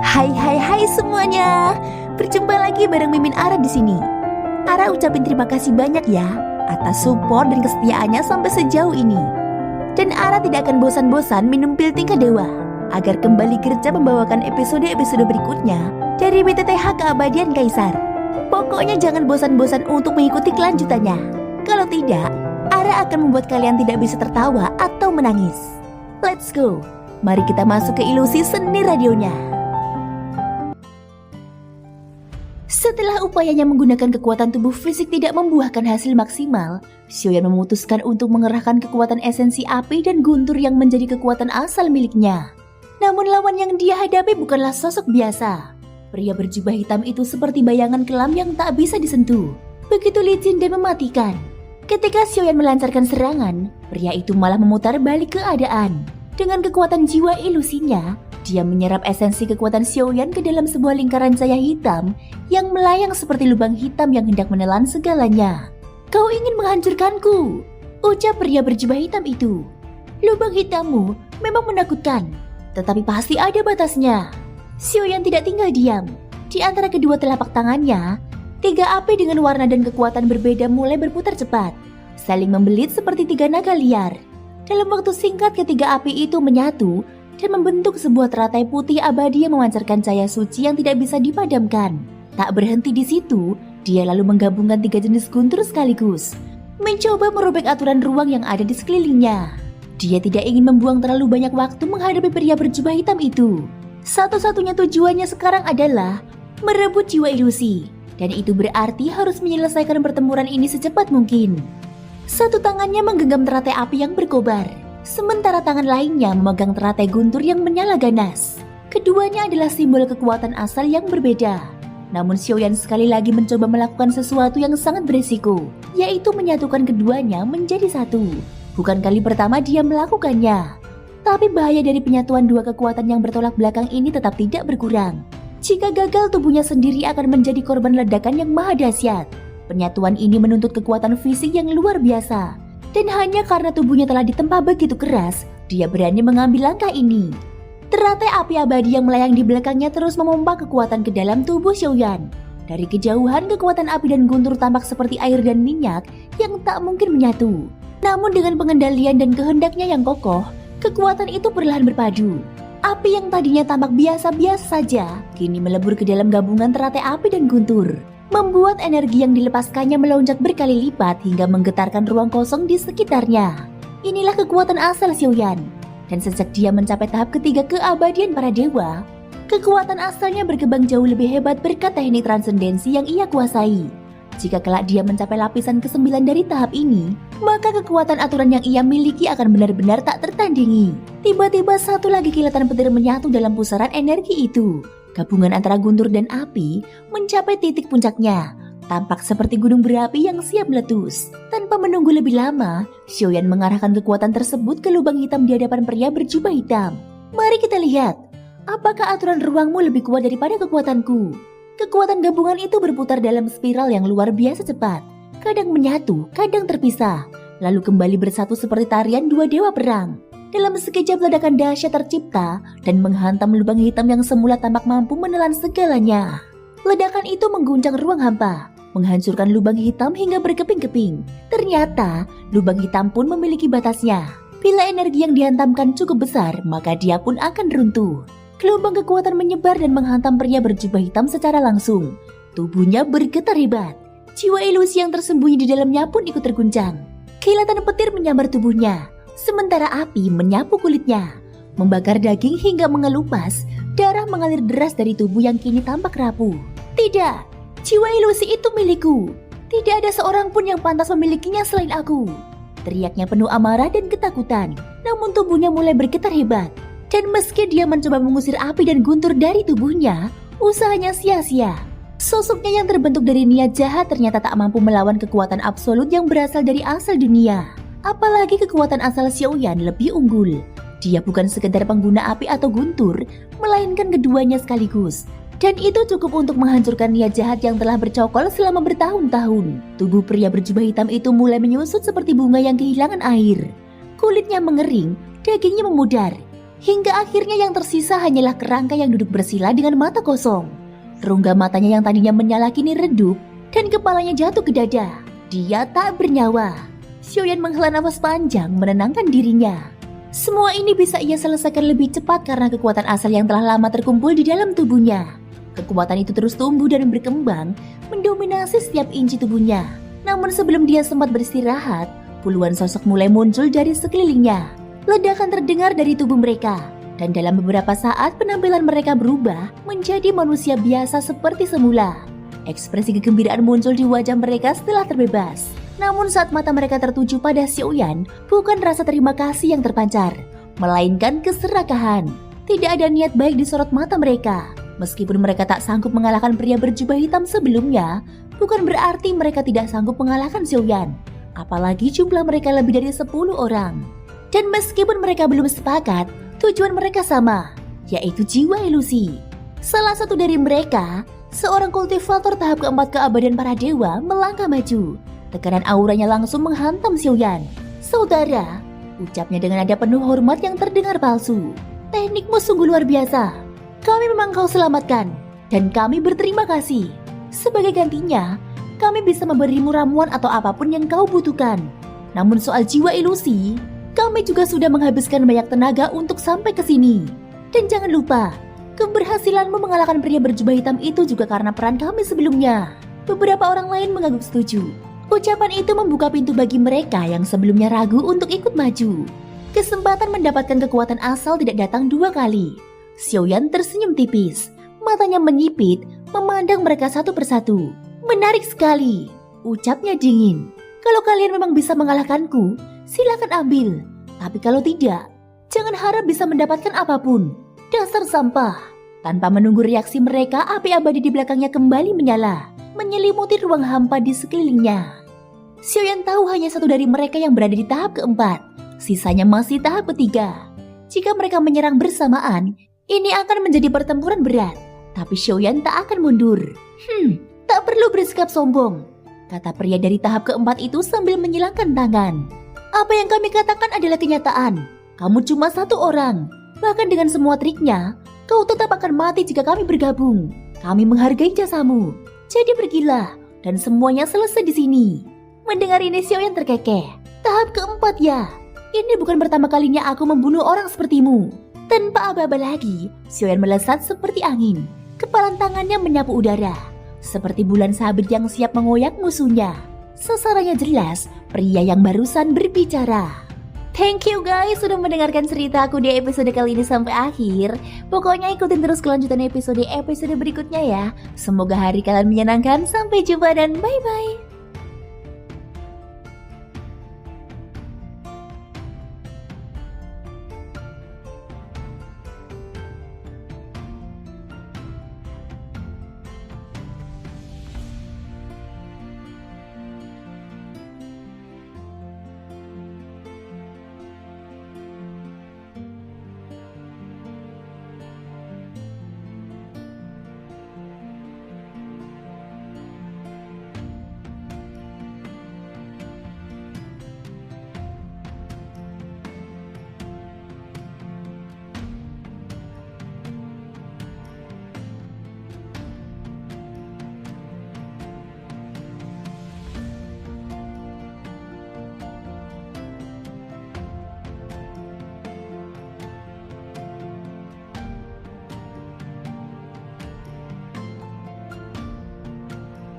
Hai semuanya. Berjumpa lagi bareng Mimin Ara di sini. Ara ucapin terima kasih banyak ya atas support dan kesetiaannya sampai sejauh ini. Dan Ara tidak akan bosan-bosan minum pil tingkat dewa agar kembali kerja membawakan episode-episode berikutnya dari BTTH Keabadian Kaisar. Pokoknya jangan bosan-bosan untuk mengikuti kelanjutannya. Kalau tidak, Ara akan membuat kalian tidak bisa tertawa atau menangis. Let's go. Mari kita masuk ke ilusi seni radionya. Setelah upayanya menggunakan kekuatan tubuh fisik tidak membuahkan hasil maksimal, Xiaoyan memutuskan untuk mengerahkan kekuatan esensi api dan guntur yang menjadi kekuatan asal miliknya. Namun lawan yang dia hadapi bukanlah sosok biasa. Pria berjubah hitam itu seperti bayangan kelam yang tak bisa disentuh, begitu licin dan mematikan. Ketika Xiaoyan melancarkan serangan, pria itu malah memutar balik keadaan. Dengan kekuatan jiwa ilusinya, dia menyerap esensi kekuatan Xiaoyan ke dalam sebuah lingkaran cahaya hitam yang melayang seperti lubang hitam yang hendak menelan segalanya. "Kau ingin menghancurkanku," ucap pria berjubah hitam itu. "Lubang hitammu memang menakutkan, tetapi pasti ada batasnya." Xiaoyan tidak tinggal diam. Di antara kedua telapak tangannya, 3 api dengan warna dan kekuatan berbeda mulai berputar cepat, saling membelit seperti 3 naga liar. Dalam waktu singkat ketiga api itu menyatu dan membentuk sebuah teratai putih abadi yang memancarkan cahaya suci yang tidak bisa dipadamkan. Tak berhenti di situ, dia lalu menggabungkan 3 jenis guntur sekaligus, mencoba merobek aturan ruang yang ada di sekelilingnya. Dia tidak ingin membuang terlalu banyak waktu menghadapi pria berjubah hitam itu. Satu-satunya tujuannya sekarang adalah merebut jiwa ilusi, dan itu berarti harus menyelesaikan pertempuran ini secepat mungkin. Satu tangannya menggenggam teratai api yang berkobar, sementara tangan lainnya memegang teratai guntur yang menyala ganas. Keduanya adalah simbol kekuatan asal yang berbeda. Namun Xiaoyan sekali lagi mencoba melakukan sesuatu yang sangat berisiko, yaitu menyatukan keduanya menjadi satu. Bukan kali pertama dia melakukannya, tapi bahaya dari penyatuan 2 kekuatan yang bertolak belakang ini tetap tidak berkurang. Jika gagal, tubuhnya sendiri akan menjadi korban ledakan yang maha dahsyat. Penyatuan ini menuntut kekuatan fisik yang luar biasa. Dan hanya karena tubuhnya telah ditempa begitu keras, dia berani mengambil langkah ini. Teratai api abadi yang melayang di belakangnya terus memompa kekuatan ke dalam tubuh Xiaoyan. Dari kejauhan, kekuatan api dan guntur tampak seperti air dan minyak yang tak mungkin menyatu. Namun dengan pengendalian dan kehendaknya yang kokoh, kekuatan itu perlahan berpadu. Api yang tadinya tampak biasa-biasa saja, kini melebur ke dalam gabungan teratai api dan guntur, membuat energi yang dilepaskannya melonjak berkali lipat hingga menggetarkan ruang kosong di sekitarnya. Inilah kekuatan asal Xiaoyan. Dan sejak dia mencapai tahap ketiga keabadian para dewa, kekuatan asalnya berkembang jauh lebih hebat berkat teknik transendensi yang ia kuasai. Jika kelak dia mencapai lapisan ke-9 dari tahap ini, maka kekuatan aturan yang ia miliki akan benar-benar tak tertandingi. Tiba-tiba satu lagi kilatan petir menyatu dalam pusaran energi itu. Gabungan antara guntur dan api mencapai titik puncaknya, tampak seperti gunung berapi yang siap meletus. Tanpa menunggu lebih lama, Xiaoyan mengarahkan kekuatan tersebut ke lubang hitam di hadapan pria berjubah hitam. "Mari kita lihat, apakah aturan ruangmu lebih kuat daripada kekuatanku?" Kekuatan gabungan itu berputar dalam spiral yang luar biasa cepat, kadang menyatu, kadang terpisah, lalu kembali bersatu seperti tarian 2 dewa perang. Dalam sekejap ledakan dahsyat tercipta dan menghantam lubang hitam yang semula tampak mampu menelan segalanya. Ledakan itu mengguncang ruang hampa, menghancurkan lubang hitam hingga berkeping-keping. Ternyata, lubang hitam pun memiliki batasnya. Bila energi yang dihantamkan cukup besar, maka dia pun akan runtuh. Gelombang kekuatan menyebar dan menghantam pria berjubah hitam secara langsung. Tubuhnya bergetar hebat. Jiwa ilusi yang tersembunyi di dalamnya pun ikut terguncang. Kilatan petir menyambar tubuhnya, sementara api menyapu kulitnya, membakar daging hingga mengelupas. Darah mengalir deras dari tubuh yang kini tampak rapuh. "Tidak, jiwa ilusi itu milikku. Tidak ada seorang pun yang pantas memilikinya selain aku," teriaknya penuh amarah dan ketakutan. Namun tubuhnya mulai bergetar hebat. Dan meski dia mencoba mengusir api dan guntur dari tubuhnya, usahanya sia-sia. Sosoknya yang terbentuk dari niat jahat ternyata tak mampu melawan kekuatan absolut yang berasal dari asal dunia. Apalagi kekuatan asal Xiaoyan lebih unggul. Dia bukan sekedar pengguna api atau guntur, melainkan keduanya sekaligus. Dan itu cukup untuk menghancurkan niat jahat yang telah bercokol selama bertahun-tahun. Tubuh pria berjubah hitam itu mulai menyusut seperti bunga yang kehilangan air. Kulitnya mengering, dagingnya memudar. Hingga akhirnya yang tersisa hanyalah kerangka yang duduk bersila dengan mata kosong. Rongga matanya yang tadinya menyala kini redup dan kepalanya jatuh ke dada. Dia tak bernyawa. Xiaoyan menghela nafas panjang menenangkan dirinya. Semua ini bisa ia selesaikan lebih cepat karena kekuatan asal yang telah lama terkumpul di dalam tubuhnya. Kekuatan itu terus tumbuh dan berkembang, mendominasi setiap inci tubuhnya. Namun sebelum dia sempat beristirahat, puluhan sosok mulai muncul dari sekelilingnya. Ledakan terdengar dari tubuh mereka, dan dalam beberapa saat penampilan mereka berubah menjadi manusia biasa seperti semula. Ekspresi kegembiraan muncul di wajah mereka setelah terbebas. Namun saat mata mereka tertuju pada Xiaoyan, bukan rasa terima kasih yang terpancar, melainkan keserakahan. Tidak ada niat baik di sorot mata mereka. Meskipun mereka tak sanggup mengalahkan pria berjubah hitam sebelumnya, bukan berarti mereka tidak sanggup mengalahkan Xiaoyan. Apalagi jumlah mereka lebih dari 10 orang. Dan meskipun mereka belum sepakat, tujuan mereka sama, yaitu jiwa ilusi. Salah satu dari mereka, seorang kultivator tahap keempat keabadian para dewa, melangkah maju. Tekanan auranya langsung menghantam Xiaoyan. "Saudara," ucapnya dengan nada penuh hormat yang terdengar palsu. "Teknikmu sungguh luar biasa. Kami memang kau selamatkan, dan kami berterima kasih. Sebagai gantinya, kami bisa memberimu ramuan atau apapun yang kau butuhkan. Namun soal jiwa ilusi, kami juga sudah menghabiskan banyak tenaga untuk sampai ke sini. Dan jangan lupa, keberhasilanmu mengalahkan pria berjubah hitam itu juga karena peran kami sebelumnya." Beberapa orang lain mengangguk setuju. Ucapan itu membuka pintu bagi mereka yang sebelumnya ragu untuk ikut maju. Kesempatan mendapatkan kekuatan asal tidak datang 2 kali. Xiaoyan tersenyum tipis, matanya menyipit, memandang mereka satu persatu. "Menarik sekali," ucapnya dingin. "Kalau kalian memang bisa mengalahkanku, silakan ambil. Tapi kalau tidak, jangan harap bisa mendapatkan apapun. Dasar sampah." Tanpa menunggu reaksi mereka, api abadi di belakangnya kembali menyala, menyelimuti ruang hampa di sekelilingnya. Xiaoyan tahu hanya satu dari mereka yang berada di tahap keempat. Sisanya masih tahap ketiga. Jika mereka menyerang bersamaan, ini akan menjadi pertempuran berat. Tapi Xiaoyan tak akan mundur. Tak perlu bersikap sombong," kata pria dari tahap keempat itu sambil menyilangkan tangan. "Apa yang kami katakan adalah kenyataan. Kamu cuma 1 orang. Bahkan dengan semua triknya, kau tetap akan mati jika kami bergabung. Kami menghargai jasamu. Jadi pergilah, dan semuanya selesai di sini." Mendengar ini Xiaoyan terkekeh. "Tahap keempat ya? Ini bukan pertama kalinya aku membunuh orang sepertimu." Tanpa aba-aba lagi, Xiaoyan melesat seperti angin. Kepalan tangannya menyapu udara, seperti bulan sabit yang siap mengoyak musuhnya. Sasarannya jelas, pria yang barusan berbicara. Thank you guys sudah mendengarkan cerita aku di episode kali ini sampai akhir. Pokoknya ikutin terus kelanjutan episode berikutnya ya. Semoga hari kalian menyenangkan. Sampai jumpa dan bye-bye.